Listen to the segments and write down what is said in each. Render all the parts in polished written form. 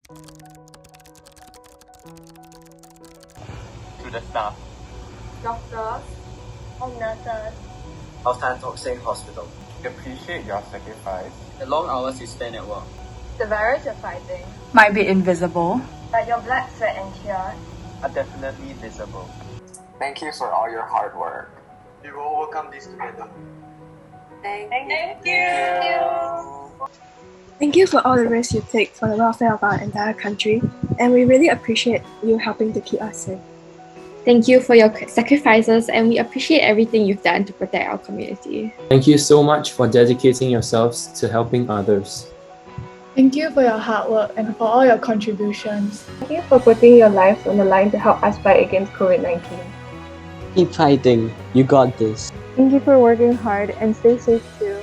To the staff, doctors, and nurses of Tan Tock Seng Hospital. we appreciate your sacrifice. The long hours you spend at work. the virus you're fighting, might be invisible, but your blood, sweat, and tears Are definitely visible. Thank you for all your hard work. We will overcome this together. Thank Thank you for all the risks you take for the welfare of our entire country, and we really appreciate you helping to keep us safe. Thank you for your sacrifices, and we appreciate everything you've done to protect our community. Thank you so much for dedicating yourselves to helping others. Thank you for your hard work and for all your contributions. Thank you for putting your lives on the line to help us fight against COVID-19. Keep fighting. You got this. Thank you for working hard and stay safe too.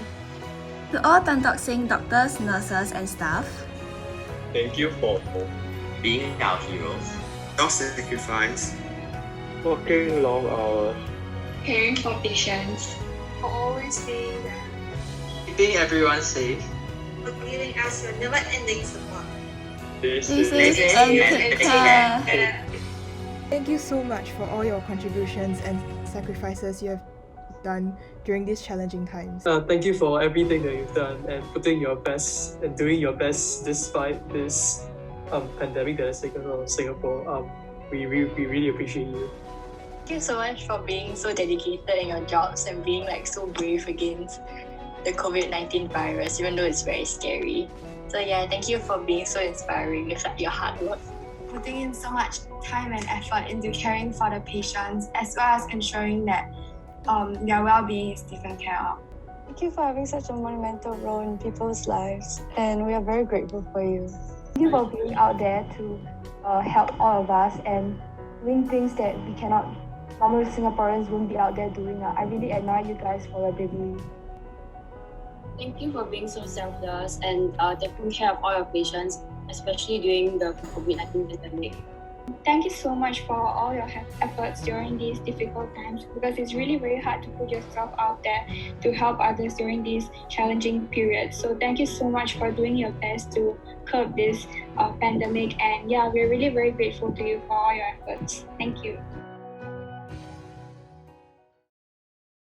to all Tan Tock Seng doctors, nurses, and staff, Thank you for Being our heroes. your sacrifice, working long hours, caring for patients, for always being there, Keeping everyone safe. for giving us your never-ending support. this stay is safe and take care. Thank you so much for all your contributions and sacrifices you have done during these challenging times. Thank you for everything that you've done and putting your best and doing your best despite this pandemic that has taken over Singapore. We really appreciate you. Thank you so much for being so dedicated in your jobs and being so brave against the COVID-19 virus, even though it's very scary. So yeah, thank you for being so inspiring with your hard work. Putting in so much time and effort into caring for the patients, as well as ensuring that their well-being is taken care of. Thank you for having such a monumental role in people's lives, and we are very grateful for you. Thank you for being out there to help all of us and doing things that we cannot, normal Singaporeans won't be out there doing. I really admire you guys for your bravery. Thank you for being so selfless and taking care of all your patients, especially during the COVID-19 pandemic. Thank you so much for all your efforts during these difficult times, because it's really very hard to put yourself out there to help others during these challenging periods. So thank you so much for doing your best to curb this pandemic, and yeah, we're really very grateful to you for all your efforts. Thank you.